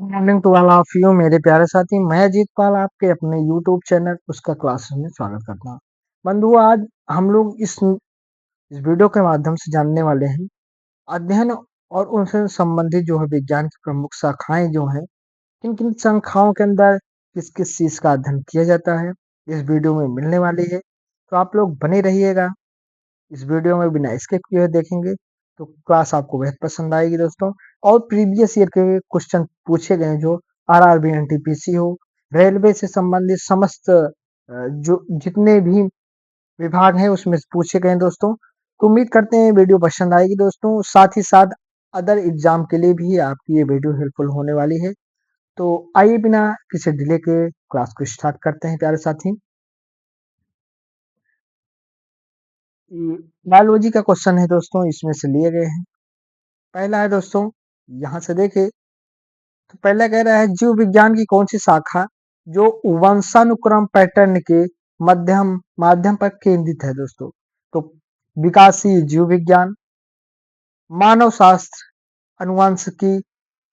Morning to all of you मेरे प्यारे साथी। मैं अजीत पाल आपके अपने यूट्यूब चैनल उसका क्लासेस में स्वागत करता हूँ। बंधुओं, आज हम लोग इस वीडियो के माध्यम से जानने वाले हैं अध्ययन और उनसे संबंधित जो है विज्ञान की प्रमुख शाखाएं जो हैं, किन किन शाखाओं के अंदर किस किस चीज का अध्ययन किया जाता है, इस वीडियो में मिलने वाली है। तो आप लोग बने रहिएगा। इस वीडियो में बिना स्किप किए हुए देखेंगे तो क्लास आपको बेहद पसंद आएगी दोस्तों। और प्रीवियस ईयर के क्वेश्चन पूछे गए जो आरआरबी एनटीपीसी हो, रेलवे से संबंधित समस्त जो जितने भी विभाग हैं उसमें से पूछे गए हैं दोस्तों। तो उम्मीद करते हैं वीडियो पसंद आएगी दोस्तों। साथ ही साथ अदर एग्जाम के लिए भी आपकी ये वीडियो हेल्पफुल होने वाली है। तो आइए बिना किसी डिले के क्लास को स्टार्ट करते हैं प्यारे साथी। बायोलॉजी का क्वेश्चन है दोस्तों, इसमें से लिए गए हैं। पहला है दोस्तों, यहाँ से देखे तो पहला कह रहा है जीव विज्ञान की कौन सी शाखा जो वंशानुक्रम पैटर्न के मध्यम माध्यम पर केंद्रित है दोस्तों। तो विकासीय जीव विज्ञान, मानव शास्त्र, अनुवांशिकी,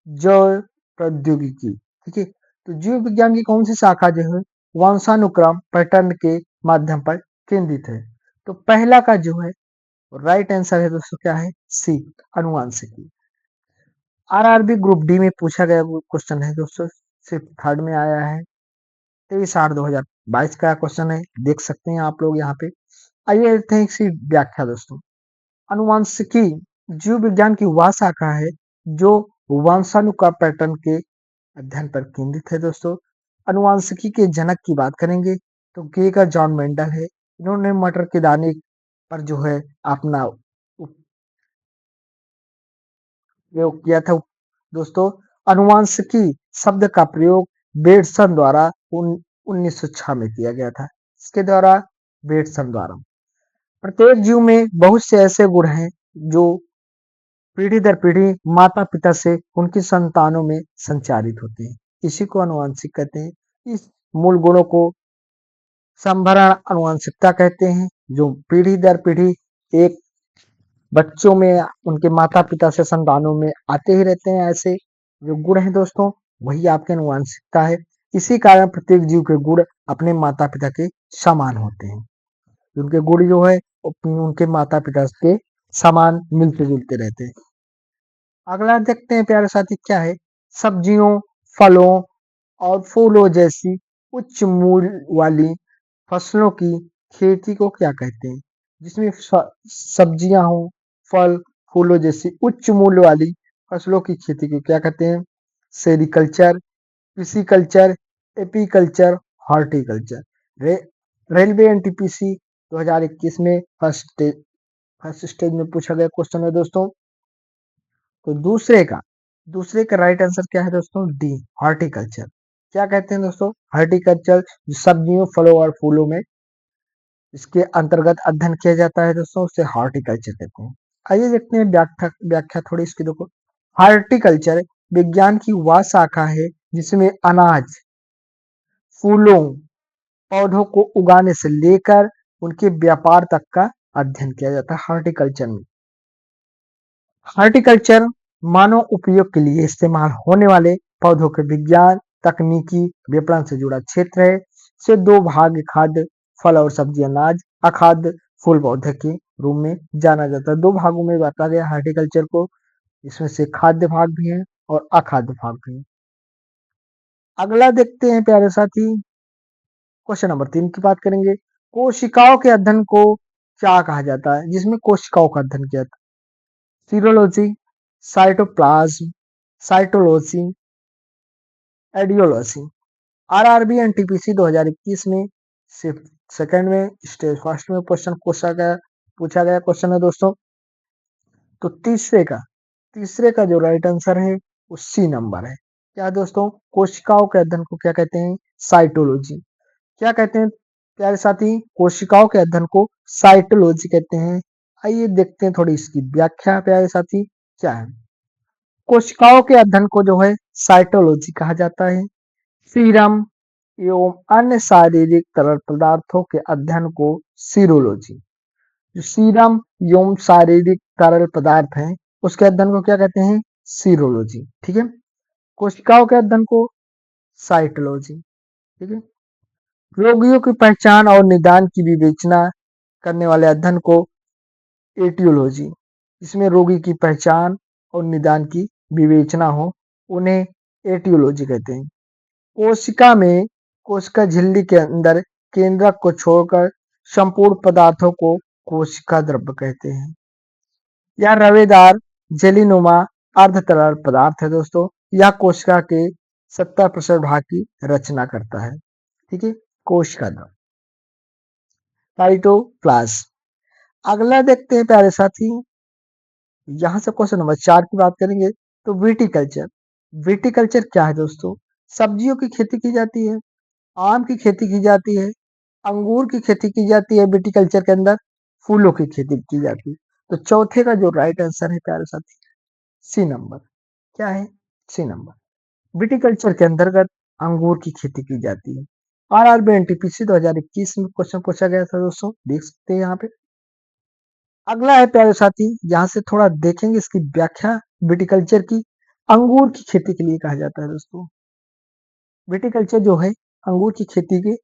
जैव प्रौद्योगिकी। ठीक है, तो जीव विज्ञान की कौन सी शाखा जो है वंशानुक्रम पैटर्न के माध्यम पर केंद्रित है। तो पहला का जो है राइट आंसर है दोस्तों, क्या है, सी, अनुवांशिकी। आरआरबी ग्रुप डी में पूछा गया क्वेश्चन है दोस्तों, सिर्फ थर्ड में आया है। 23/8/2022 का क्वेश्चन है, देख सकते हैं आप लोग यहाँ पे। आइए देखते हैं इसकी व्याख्या दोस्तों। अनुवांशिकी जीव विज्ञान की वह शाखा है जो वंशाणु पैटर्न के अध्ययन पर केंद्रित है दोस्तों। अनुवांशिकी के जनक की बात करेंगे तो गेगर जॉन मेंडल है। इन्होंने मटर के दाने पर जो है अपना प्रयोग किया था दोस्तों। अनुवांशिकी शब्द का प्रयोग बेटसन द्वारा 1906 में किया गया था। इसके द्वारा बेटसन द्वारा प्रत्येक जीव में बहुत से ऐसे गुण हैं जो पीढ़ी दर पीढ़ी माता पिता से उनकी संतानों में संचारित होते हैं। इसी को अनुवांशिक कहते हैं। इस मूल गुणों को संभरण अनुवांशिकता कहते हैं, जो पीढ़ी दर पीढ़ी एक बच्चों में उनके माता पिता से संतानों में आते ही रहते हैं। ऐसे जो गुण हैं दोस्तों, वही आपके अनुवांशिकता है। इसी कारण प्रत्येक जीव के गुण अपने माता पिता के समान होते हैं। उनके गुण जो है उनके माता पिता के समान मिलते जुलते रहते हैं। अगला देखते हैं प्यारे साथी, क्या है, सब्जियों, फलों और फूलों जैसी उच्च मूल्य वाली फसलों की खेती को क्या कहते हैं। जिसमें सब्जियां हो, फल, फूलों जैसी उच्च मूल्य वाली फसलों की खेती को क्या कहते हैं। Sericulture, pisciculture, apiculture, horticulture. Railway NTPC 2021 में फर्स्ट स्टेज में पूछा गया क्वेश्चन है दोस्तों। तो दूसरे का राइट आंसर क्या है दोस्तों, डी, हॉर्टिकल्चर। क्या कहते हैं दोस्तों, हॉर्टिकल्चर जो सब्जियों, फलों और फूलों में इसके अंतर्गत अध्ययन किया जाता है दोस्तों, उसे हॉर्टिकल्चर कहते हैं। आइए देखते हैं व्याख्या व्याख्या थोड़ी इसकी देखो। हॉर्टिकल्चर विज्ञान की वह शाखा है जिसमें अनाज, फूलों, पौधों को उगाने से लेकर उनके व्यापार तक का अध्ययन किया जाता है हॉर्टिकल्चर में। हॉर्टिकल्चर मानव उपयोग के लिए इस्तेमाल होने वाले पौधों के विज्ञान, तकनीकी विपणन से जुड़ा क्षेत्र है। इसे दो भाग, खाद्य फल और सब्जी अनाज, अखाद्य फूल पौधे के रूप में जाना जाता है। दो भागों में बांटा गया हॉर्टिकल्चर को। इसमें से खाद्य भाग भी है और अखाद्य भाग भी है। अगला देखते हैं प्यारे साथी, क्वेश्चन नंबर 3 की बात करेंगे। कोशिकाओं के अध्ययन को क्या कहा जाता है, जिसमें कोशिकाओं का अध्ययन किया जाता है। Serology, cytoplasm, cytology, aetiology. RRB NTPC 2021 में सिर्फ सेकंड में स्टेज फर्स्ट में क्वेश्चन पूछा गया क्वेश्चन है दोस्तों। तो तीसरे का जो राइट आंसर है वो सी नंबर है। क्या दोस्तों, कोशिकाओं के अध्ययन को क्या कहते हैं, साइटोलॉजी। क्या कहते हैं प्यारे साथी, कोशिकाओं के अध्ययन को साइटोलॉजी कहते हैं। आइए देखते हैं थोड़ी इसकी व्याख्या प्यारे साथी, क्या है। कोशिकाओं के अध्ययन को जो है साइटोलॉजी कहा जाता है। सीरम एवं अन्य शारीरिक तरल पदार्थों के अध्ययन को सीरोलॉजी। जो सीरम एवं शारीरिक तरल पदार्थ हैं उसके अध्ययन को क्या कहते हैं, सीरोलॉजी। ठीक है, कोशिकाओं के अध्ययन को साइटोलॉजी, ठीक है। रोगियों की पहचान और निदान की विवेचना करने वाले अध्ययन को एटियोलॉजी, इसमें रोगी की पहचान और निदान की विवेचना हो, उन्हें एटियोलॉजी कहते हैं। कोशिका में कोशिका झिल्ली के अंदर केंद्रक को छोड़कर संपूर्ण पदार्थों को कोशिका द्रव्य कहते हैं। यह रवेदार जेलीनुमा अर्ध तरल पदार्थ है दोस्तों। यह कोशिका के 70% भाग की रचना करता है, ठीक है। कोशिका द्रव्य, साइटोप्लाज्म। अगला देखते हैं प्यारे साथी, यहाँ से क्वेश्चन नंबर 4 की बात करेंगे तो विटिकल्चर। विटिकल्चर क्या है दोस्तों? सब्जियों की खेती की जाती है, आम की खेती की जाती है, अंगूर की खेती की जाती है, विटिकल्चर के अंदर फूलों की खेती की जाती है। तो चौथे का जो राइट आंसर है प्यारे साथी, सी नंबर। क्या है? सी नंबर। विटिकल्चर के अंतर्गत अंगूर की खेती की जाती है। आरआरबी एनटीपीसी 2021 में क्वेश्चन पूछा गया था दोस्तों, देख सकते हैं यहाँ पे। अगला है प्यारे साथी, यहाँ से थोड़ा देखेंगे इसकी व्याख्या विटिकल्चर की। अंगूर की खेती के लिए कहा जाता है दोस्तों। विटिकल्चर जो है अंगूर की खेती के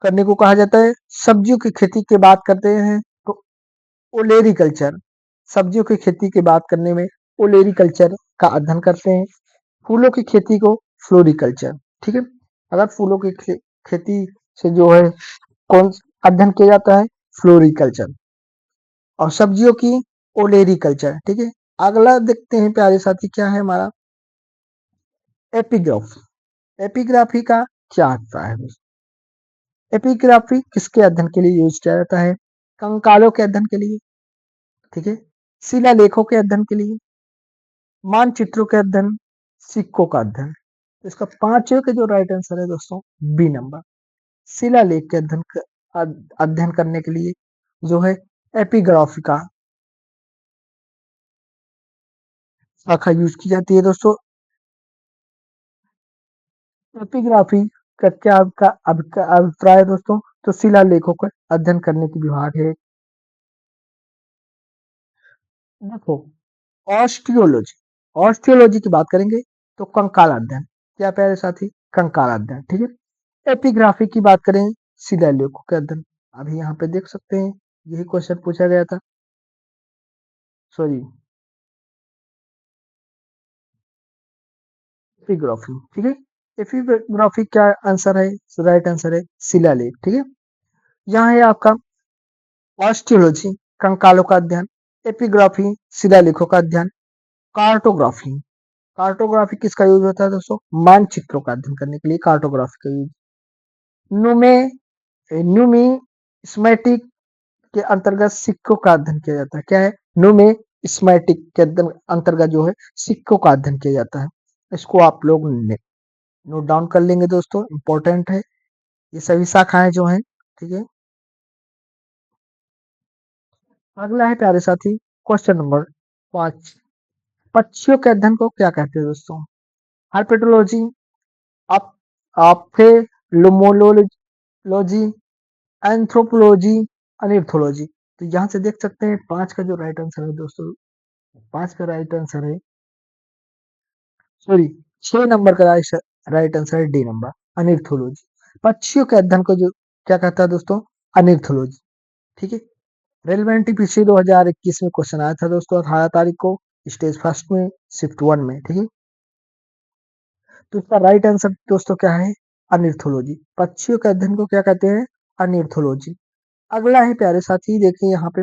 करने को कहा जाता है। सब्जियों की खेती की बात करते हैं तो ओलेरीकल्चर, सब्जियों की खेती की बात करने में ओलेरीकल्चर का अध्ययन करते हैं। फूलों की खेती को फ्लोरिकल्चर, ठीक है। अगर फूलों की खेती से जो है कौन अध्ययन किया जाता है? फ्लोरिकल्चर। और सब्जियों की ओलेरीकल्चर, ठीक है। अगला देखते हैं प्यारे साथी, क्या है हमारा? एपिग्राफी। एपिग्राफी का क्या होता है? एपिग्राफी किसके अध्ययन के लिए यूज किया जाता है? कंकालों के अध्ययन के लिए, ठीक है। शिलालेखों के अध्ययन के लिए, मानचित्रों के अध्ययन, सिक्कों का अध्ययन। तो इसका पांचवे का जो राइट आंसर है दोस्तों, बी नंबर। शिलालेख के अध्ययन करने के लिए जो है एपिग्राफी का शाखा यूज की जाती है दोस्तों। एपिग्राफी का क्या आपका अभिप्राय है दोस्तों? तो शिलालेखों का अध्ययन करने की विभाग है। देखो, ऑस्टियोलॉजी, ऑस्टियोलॉजी की बात करेंगे तो कंकाल अध्ययन। क्या प्यारे साथी? कंकाल अध्ययन, ठीक है। एपिग्राफी की बात करें, शिलालेखों के अध्ययन। अभी यहाँ पे देख सकते हैं यही क्वेश्चन पूछा गया था, सॉरी, एपिग्राफी, ठीक है। एपिग्राफी क्या आंसर है? राइट आंसर है शिलालेख, ठीक है। यहाँ है आपका ऑस्टियोलॉजी, कंकालों का अध्ययन। एपिग्राफी, शिलालेखों का अध्ययन। कार्टोग्राफी, कार्टोग्राफी किसका यूज होता है दोस्तों? मानचित्रों का अध्ययन करने के लिए कार्टोग्राफी का यूज। न्यूमे न्यूमिस्मेटिक के अंतर्गत सिक्कों का अध्ययन किया जाता है। क्या है? न्यूमिस्मेटिक के अंतर्गत जो है सिक्कों का अध्ययन किया जाता है। इसको आप लोग नोट डाउन कर लेंगे दोस्तों, इंपॉर्टेंट है ये सभी शाखाएं जो हैं, ठीक है। अगला है प्यारे साथी क्वेश्चन नंबर 5। पक्षियों के अध्ययन को क्या कहते हैं दोस्तों? हार्पेटोलॉजी, आप ऑप्थेल्मोलॉजी, एंथ्रोपोलॉजी, अनिर्थोलॉजी। तो यहाँ से देख सकते हैं 5 का जो राइट आंसर है दोस्तों, 5 का राइट आंसर है, सॉरी, 6 नंबर का राइट आंसर है डी नंबर, अनिर्थोलॉजी। पक्षियों के अध्ययन को जो क्या कहता है दोस्तों? अनिर्थोलॉजी, ठीक है। रेलिवेंटी पीछे 2021 में क्वेश्चन आया था दोस्तों, 18 तारीख को, स्टेज फर्स्ट में, शिफ्ट 1 में, ठीक है। तो इसका राइट आंसर दोस्तों क्या है? अनिर्थोलॉजी। पक्षियों के अध्ययन को क्या कहते हैं? अनिर्थोलॉजी। अगला है प्यारे साथी, देखिए यहाँ पे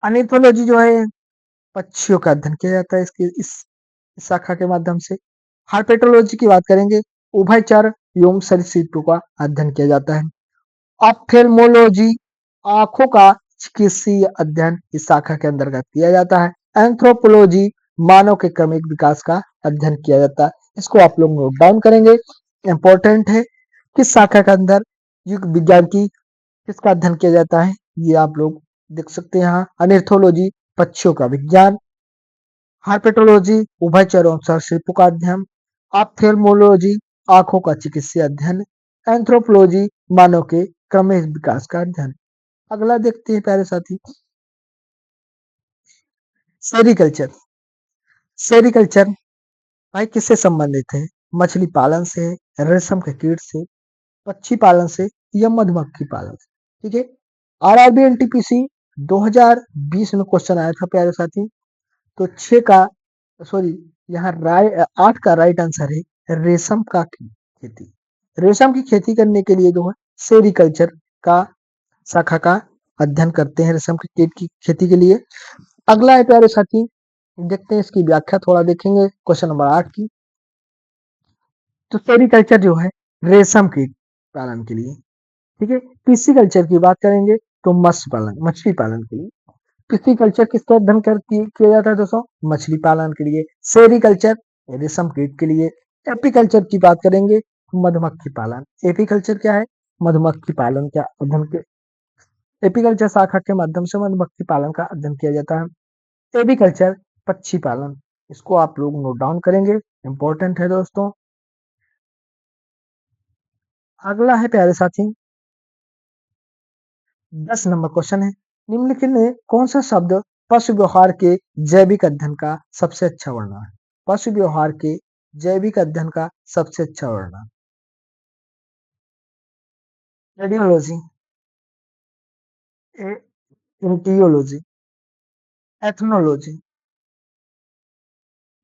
अनिर्थोलॉजी जो है पक्षियों का अध्ययन किया जाता है इसकी इस शाखा के माध्यम से। हार्पेटोलॉजी की बात करेंगे, उभयचर एवं सरीसृपों का अध्ययन किया जाता है। ऑप्थेल्मोलॉजी, आंखों का चिकित्सीय अध्ययन इस शाखा के अंतर्गत किया जाता है। एंथ्रोपोलॉजी, मानव के क्रमिक विकास का अध्ययन किया जाता है। इसको आप लोग नोट डाउन करेंगे, इंपॉर्टेंट है। किस शाखा के अंदर युग विज्ञान की किसका अध्ययन किया जाता है? ये आप लोग देख सकते हैं यहाँ, अनिर्थोलॉजी पक्षियों का विज्ञान, हार्पेटोलॉजी उभयचर एवं सरीसृपों का अध्ययन, ऑप्थेल्मोलॉजी आंखों का चिकित्सीय अध्ययन, एंथ्रोपोलॉजी मानव के क्रमिक विकास का अध्ययन। अगला देखते हैं प्यारे साथी, सेरिकल्चर। सेरिकल्चर भाई किससे संबंधित है? मछली पालन से, रेशम के कीट से, पक्षी पालन से या मधुमक्खी पालन से। ठीक है, आरआरबी एनटीपीसी 2020 में क्वेश्चन आया था प्यारे साथी। तो 6 का सॉरी यहाँ 8 का राइट आंसर है रेशम का खेती। रेशम की खेती करने के लिए जो है सेरिकल्चर का शाखा का अध्ययन करते हैं रेशम के कीट की खेती के लिए। अगला है प्यारे साथी, देखते हैं इसकी व्याख्या थोड़ा देखेंगे क्वेश्चन नंबर 8 की। तो सेरिकल्चर जो है रेशम कीट पालन के लिए। ठीक है, पिस्सीकल्चर की बात करेंगे तो मत्स्य पालन, मछली पालन के लिए। पिस्सीकल्चर किसका अध्ययन किया जाता है दोस्तों? मछली पालन के लिए। सेरिकल्चर रेशम कीट के लिए। एपीकल्चर की बात करेंगे तो मधुमक्खी पालन। एपीकल्चर क्या है? मधुमक्खी पालन का अध्ययन के एपीकल्चर शाखा के माध्यम से मधुमक्खी पालन का अध्ययन किया जाता है। एपीकल्चर पक्षी पालन, इसको आप लोग नोट डाउन करेंगे, इंपॉर्टेंट है दोस्तों। अगला है प्यारे साथी 10 नंबर क्वेश्चन है, निम्नलिखित में कौन सा शब्द पशु व्यवहार के जैविक अध्ययन का सबसे अच्छा वर्णन है? पशु व्यवहार के जैविक अध्ययन का सबसे अच्छा वर्णन। Radiology, aetiology, ethnology,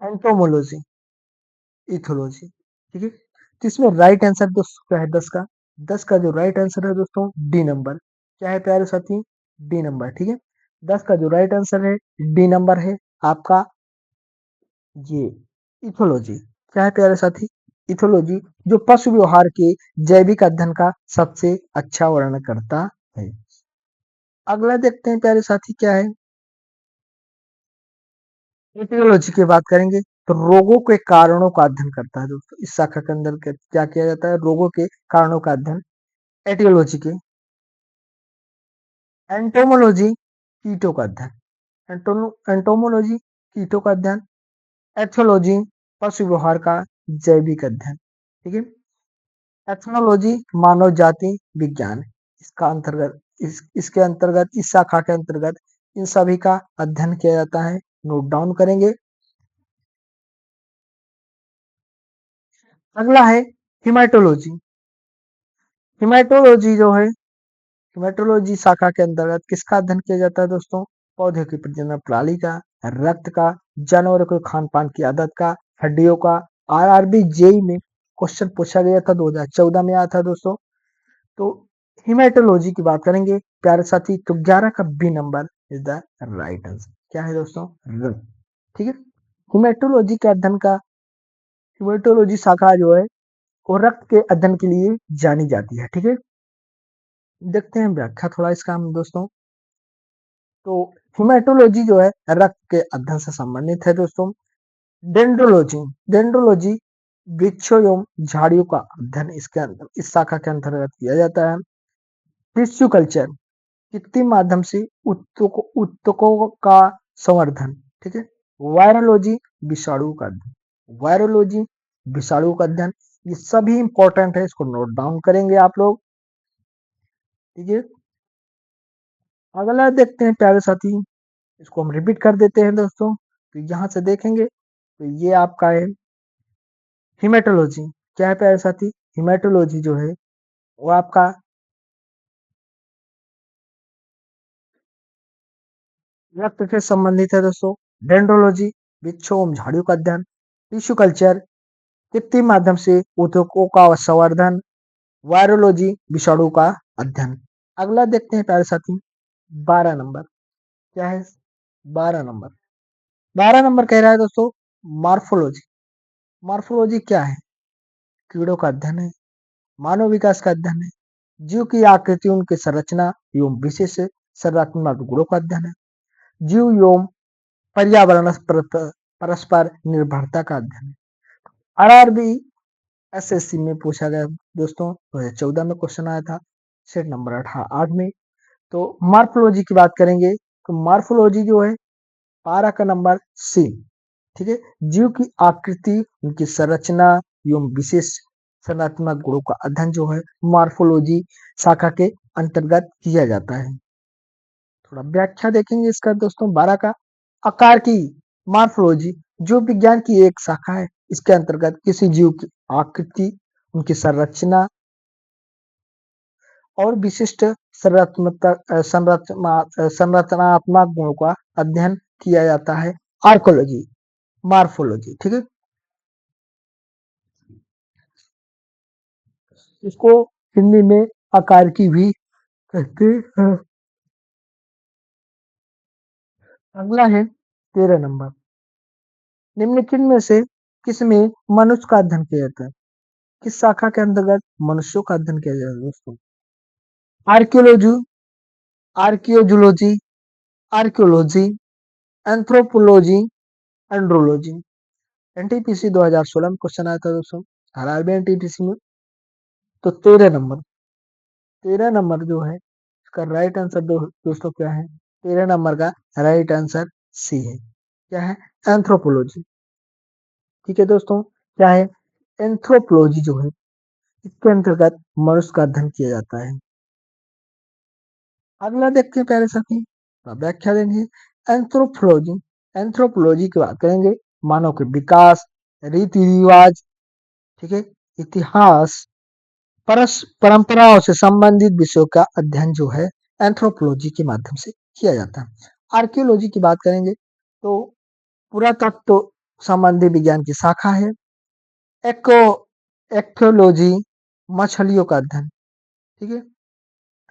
entomology, ethology. ठीक है, तो इसमें राइट आंसर दोस्तों क्या है 10 का? 10 का जो राइट आंसर है दोस्तों डी नंबर। क्या है प्यारे साथी? D number. ठीक है, 10 का जो राइट आंसर है डी नंबर है आपका ये इथोलॉजी। क्या है प्यारे साथी? इथोलॉजी, जो पशु व्यवहार के जैविक अध्ययन का सबसे अच्छा वर्णन करता है। अगला देखते हैं प्यारे साथी क्या है, एटियोलॉजी की बात करेंगे तो रोगों के कारणों का अध्ययन करता है दोस्तों। इस शाखा के अंदर क्या किया जाता है? रोगों के कारणों का अध्ययन एटियोलॉजी के। एंटोमोलॉजी कीटों का अध्ययन, एंटोमोलॉजी कीटों का अध्ययन। एथोलॉजी पशु व्यवहार का जैविक अध्ययन। ठीक है, एथनोलॉजी मानव जाति विज्ञान, इसका अंतर्गत इसके अंतर्गत इस शाखा के अंतर्गत इन सभी का अध्ययन किया जाता है, नोट डाउन करेंगे। अगला है हिमाटोलॉजी। हिमाटोलॉजी जो है हिमाटोलॉजी शाखा के अंतर्गत किसका अध्ययन किया जाता है दोस्तों? पौधे की प्रजनन प्रणाली का, रक्त का, जानवरों के खान पान की आदत का, हड्डियों का। आरआरबी जेई में क्वेश्चन पूछा गया था 2014 में आया था दोस्तों। तो हिमेटोलॉजी की बात करेंगे प्यारे साथी तो 11 का B number is the right answer. क्या है दोस्तों? रक्त। ठीक है, हिमेटोलॉजी के अध्ययन का हिमेटोलॉजी शाखा जो है वो रक्त के अध्ययन के लिए जानी जाती है। ठीक है, देखते हैं व्याख्या थोड़ा इसका हम दोस्तों। तो हिमेटोलॉजी जो है रक्त के अध्ययन से संबंधित है दोस्तों। डेंड्रोलॉजी, डेंड्रोलॉजी वृक्षों एवं झाड़ियों का अध्ययन इसके अंदर इस शाखा के अंतर्गत किया जाता है। टिश्यू कल्चर कृत्रिम माध्यम से उत्तकों का संवर्धन। ठीक है, वायरोलॉजी विषाणु का अध्ययन, वायरोलॉजी विषाणु का अध्ययन। ये सभी इंपॉर्टेंट है, इसको नोट डाउन करेंगे आप लोग। ठीक है, अगला देखते हैं प्यारे साथी, इसको हम रिपीट कर देते हैं दोस्तों। तो यहाँ से देखेंगे तो ये आपका है हिमेटोलॉजी। क्या है प्यारे साथी? हिमेटोलॉजी जो है वो आपका रक्त से संबंधित है दोस्तों। डेंड्रोलॉजी वृक्षों एवं झाड़ियों का अध्ययन। टिश्यू कल्चर कृत्रिम माध्यम से ऊतकों का संवर्धन। वायरोलॉजी विषाणु का अध्ययन। अगला देखते हैं प्यारे साथी 12 नंबर। क्या है 12 नंबर? 12 नंबर कह रहा है दोस्तों मार्फोलॉजी। मार्फोलॉजी क्या है? कीड़ों का अध्ययन है, मानव विकास का अध्ययन है, जीव की आकृति उनकी संरचना एवं विशेष संरचनात्मक गुणों का अध्ययन है, जीव एवं पर्यावरण परस्पर निर्भरता का अध्ययन है। आरआरबी एसएससी में पूछा गया दोस्तों 2014 में क्वेश्चन आया था सेट नंबर 8 में। तो मार्फोलॉजी की बात करेंगे तो मार्फोलॉजी जो है 12 का नंबर सी। ठीक है, जीव की आकृति उनकी संरचना एवं विशेष संरचनात्मक गुणों का अध्ययन जो है मार्फोलॉजी शाखा के अंतर्गत किया जाता है। थोड़ा व्याख्या देखेंगे इसका दोस्तों 12 का। आकार की मार्फोलॉजी जो विज्ञान की एक शाखा है इसके अंतर्गत किसी जीव की आकृति, उनकी संरचना और विशिष्ट संरचनात्मक गुणों का अध्ययन किया जाता है। आर्कोलॉजी, मार्फोलॉजी, ठीक है। इसको हिंदी में आकार की भी कहते हैं। अगला है 13 नंबर, निम्नलिखित में से किसमें मनुष्य का अध्ययन किया जाता है? किस शाखा के अंतर्गत मनुष्यों का अध्ययन किया जाता है दोस्तों? Archaeology, archaeozoology, archaeology, anthropology, andrology. NTPC 2016 में क्वेश्चन आया था दोस्तों, आरआरबी एनटीपीसी में। तो 13 नंबर जो है इसका राइट आंसर दोस्तों क्या है? 13 नंबर का राइट आंसर सी है। क्या है? एंथ्रोपोलॉजी। ठीक है दोस्तों, क्या है? एंथ्रोपोलॉजी जो है इसके अंतर्गत मनुष्य का अध्ययन किया जाता है। अगला देखते हैं प्यारे साथी, व्याख्या देंगे। एंथ्रोपोलॉजी, एंथ्रोपोलॉजी की बात करेंगे, मानव के विकास, रीति रिवाज, ठीक है, इतिहास, परंपराओं से संबंधित विषयों का अध्ययन जो है एंथ्रोपोलॉजी के माध्यम से किया जाता है। आर्कियोलॉजी की बात करेंगे तो पुरातत्व संबंधी विज्ञान की शाखा है। एको एक्टोलॉजी, मछलियों का अध्ययन, ठीक है।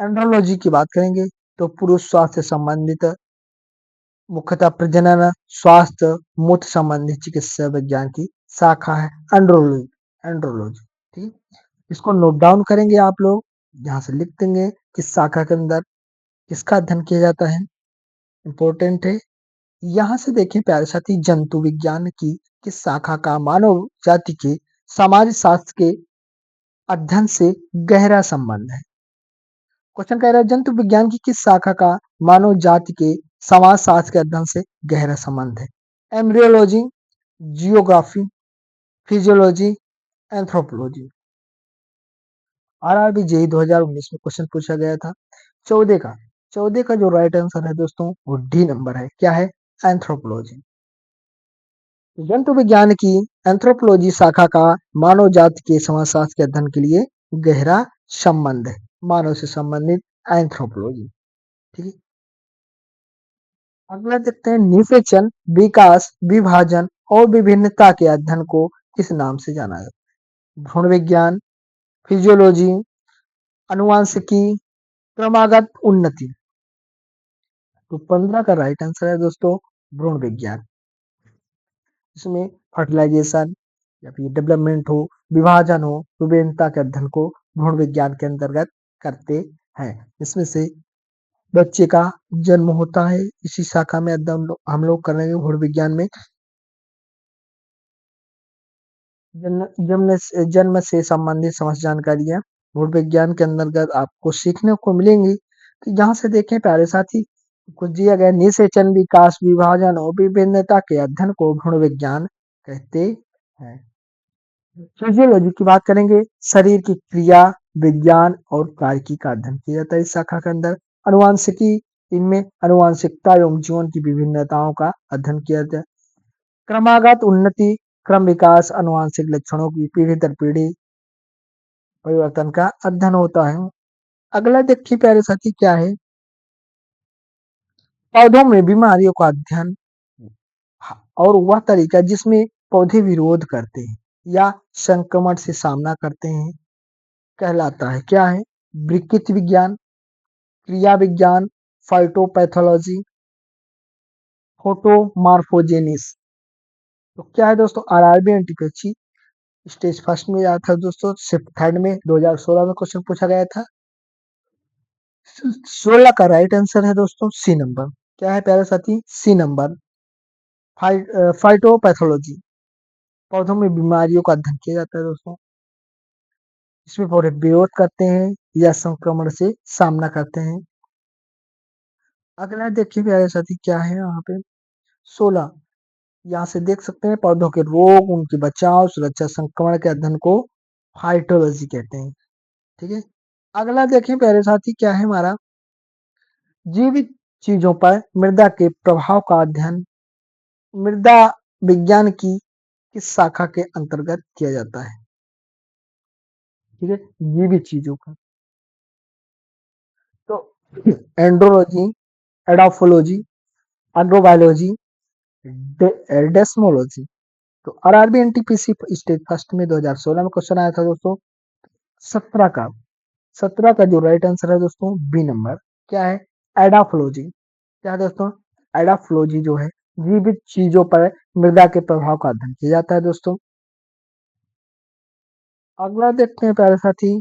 एंड्रोलॉजी की बात करेंगे तो पुरुष स्वास्थ्य से संबंधित, मुख्यतः प्रजनन, स्वास्थ्य, मूत्र संबंधी चिकित्सा विज्ञान की शाखा है एंड्रोलॉजी, एंड्रोलॉजी, ठीक है। इसको नोट डाउन करेंगे आप लोग, यहाँ से लिख देंगे किस शाखा के अंदर किसका अध्ययन किया जाता है, इंपॉर्टेंट है। यहाँ से देखें प्यारे साथी, जंतु विज्ञान की किस शाखा का मानव जाति के समाज शास्त्र के अध्ययन से गहरा संबंध है। क्वेश्चन कह रहा है जंतु विज्ञान की किस शाखा का मानव जाति के समाज शास्त्र के अध्ययन से गहरा संबंध है? Embryology, geography, physiology, anthropology. RRB JE 2019 में क्वेश्चन पूछा गया था। 14 का जो राइट आंसर है दोस्तों वो डी नंबर है। क्या है? एंथ्रोपोलॉजी। जंतु विज्ञान की एंथ्रोपोलॉजी शाखा का मानव जाति के समाजशास्त्र के अध्ययन के लिए गहरा संबंध है, मानव से संबंधित एंथ्रोपोलॉजी, ठीक है। अगला देखते हैं, निषेचन, विकास, विभाजन और विभिन्नता के अध्ययन को किस नाम से जाना जाता है? भ्रूण विज्ञान, फिजियोलॉजी, अनुवांशिकी, क्रमागत उन्नति। तो 15 का राइट आंसर है दोस्तों भ्रूण विज्ञान। इसमें फर्टिलाइजेशन या फिर डेवलपमेंट हो, विभाजन हो, विभिन्नता के अध्ययन को भ्रूण विज्ञान के अंतर्गत करते हैं। इसमें से बच्चे का जन्म होता है, इसी शाखा में अध्ययन हम लोग करेंगे भ्रूण विज्ञान में। जन्म से संबंधित समस्त जानकारियां भूल विज्ञान के अंतर्गत आपको सीखने को मिलेंगी। तो यहाँ से देखें प्यारे साथी, कुछ दिया गया, निषेचन, विकास, विभाजन और विभिन्नता के अध्ययन को भ्रूण विज्ञान कहते हैं। फिजियोलॉजी की बात करेंगे, शरीर की क्रिया, विज्ञान और कार्य का अध्ययन किया जाता है इस शाखा के अंदर। अनुवांशिकी, इनमें अनुवांशिकता एवं जीवन की विभिन्नताओं का अध्ययन किया जाता है। क्रमागत उन्नति, क्रम विकास, अनुवांशिक लक्षणों की पीढ़ी दर पीढ़ी परिवर्तन का अध्ययन होता है। अगला देखिए प्यारे साथी क्या है, पौधों में बीमारियों का अध्ययन और वह तरीका जिसमें पौधे विरोध करते हैं या संक्रमण से सामना करते हैं कहलाता है। क्या है? विकृति विज्ञान, क्रिया विज्ञान, फाइटोपैथोलॉजी, फोटोमार्फोजेनिस। तो क्या है दोस्तों? आरआरबी एनटीपीसी स्टेज फर्स्ट में आया था दोस्तों, शिफ्ट थर्ड में 2016 में क्वेश्चन पूछा गया था। 16 का राइट आंसर है दोस्तों सी नंबर। क्या है प्यारे साथी? C number, phytopathology. पौधों में बीमारियों का अध्ययन किया जाता है दोस्तों, इसमें पौधे विरोध करते हैं या संक्रमण से सामना करते हैं। अगला देखिए प्यारे साथी क्या है यहाँ पे, 16, यहाँ से देख सकते हैं पौधों के रोग, उनके बचाव, सुरक्षा, संक्रमण के अध्ययन को फाइटोलॉजी कहते हैं। ठीक है। अगला देखें प्यारे साथी क्या है हमारा, जीवित चीजों पर मृदा के प्रभाव का अध्ययन, मृदा विज्ञान की किस शाखा के अंतर्गत किया जाता है? ठीक है, जीवित चीजों का। तो एंड्रोलॉजी, एडाफोलॉजी, एग्रोबायोलॉजी, डेस्मोलॉजी। तो आरआरबी एनटीपीसी स्टेज फर्स्ट में 2016 में क्वेश्चन आया था दोस्तों। 17 का 17 का जो राइट आंसर है दोस्तों बी नंबर, क्या है? एडाफोलॉजी। क्या है दोस्तों? एडाफोलॉजी जो है जीवित चीजों पर मृदा के प्रभाव का अध्ययन किया जाता है दोस्तों। अगला देखते हैं प्यारे साथी,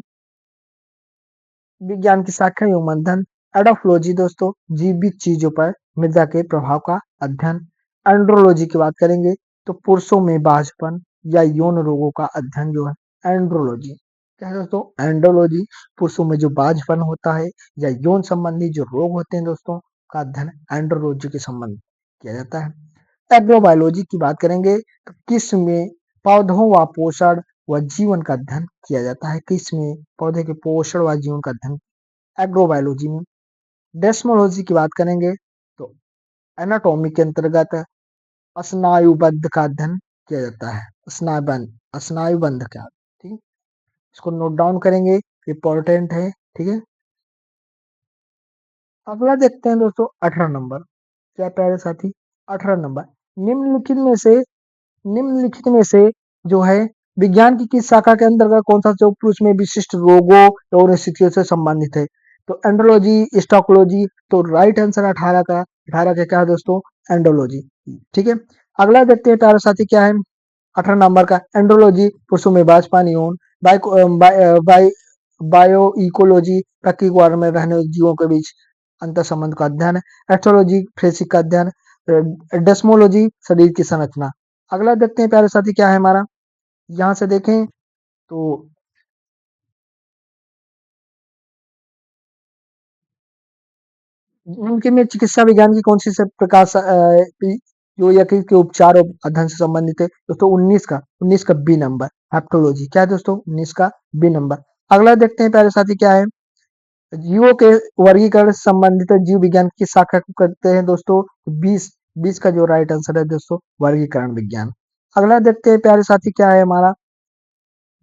विज्ञान की शाखा एवं अध्ययन। एडाफोलॉजी दोस्तों जीवित चीजों पर मृदा के प्रभाव का अध्ययन। एंड्रोलॉजी की बात करेंगे तो पुरुषों में बाझपन या यौन रोगों का अध्ययन जो है एंड्रोलॉजी। क्या है दोस्तों? एंड्रोलॉजी पुरुषों में जो बाझपन होता है या यौन संबंधी जो रोग होते हैं दोस्तों का अध्ययन एंड्रोलॉजी के संबंध किया जाता है। एग्रोबायोलॉजी की बात करेंगे तो किसमें पौधों व पोषण व जीवन का अध्ययन किया जाता है? किसमें पौधे के पोषण व जीवन का अध्ययन एग्रोबायोलॉजी में। डेस्मोलॉजी की बात करेंगे तो एनाटॉमी के अंतर्गत स्नायुबद्ध का अध्ययन किया जाता है। स्नायुबंध का। ठीक है, इसको नोट डाउन करेंगे, इंपॉर्टेंट है। ठीक है, अगला देखते हैं दोस्तों 18 नंबर। क्या प्यारे साथी? 18 नंबर, निम्नलिखित में से निम्नलिखित में से जो है विज्ञान की किस शाखा के अंतर्गत कौन सा जो पुरुष में विशिष्ट रोगों और स्थितियों से संबंधित है? तो एंड्रोलॉजी, स्टोकोलॉजी। तो राइट आंसर 18 का, 18 का क्या है दोस्तों? एंड्रोलॉजी। ठीक है, अगला देखते हैं प्यारे साथी क्या है 18 नंबर का। एंड्रोलॉजी पुरुषों में बाजपानी यौन। बायो इकोलॉजी प्रकृति वार में रहने वाले जीवों के बीच अंतर संबंध का अध्ययन है। एस्ट्रोलॉजी फ्रेसिक का अध्ययन। डेस्मोलॉजी शरीर की संरचना। अगला देखते हैं प्यारे साथी क्या है हमारा, यहाँ से देखें तो उनके में चिकित्सा विज्ञान की कौन सी सब प्रकार जो यकृत के उपचार और अध्ययन से संबंधित है दोस्तों? 19 का बी नंबर हेप्टोलॉजी। क्या है दोस्तों? 19 का बी नंबर। अगला देखते हैं प्यारे साथी क्या है, जीवों के वर्गीकरण से संबंधित है, जीव विज्ञान की शाखा को करते हैं दोस्तों 20 20 का जो राइट आंसर है दोस्तों वर्गीकरण विज्ञान। अगला देखते हैं प्यारे साथी क्या है हमारा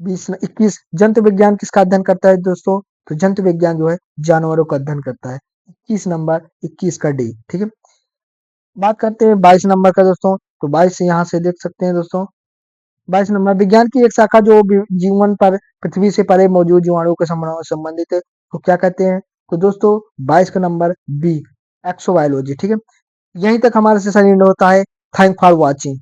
21 जंतु विज्ञान किसका अध्ययन करता है दोस्तों? तो जंतु विज्ञान जो है जानवरों का अध्ययन करता है। 21 का डी। ठीक है, बात करते हैं 22 नंबर का दोस्तों। तो 22 यहाँ से देख सकते हैं दोस्तों, 22 नंबर विज्ञान की एक शाखा जो जीवन पर पृथ्वी से परे मौजूद जीवाणुओं के संबंधित है, तो क्या कहते हैं? तो दोस्तों 22 का नंबर बी एक्सोबायोलॉजी। ठीक है, यहीं तक हमारा सेशन एंड होता है। Thank for watching.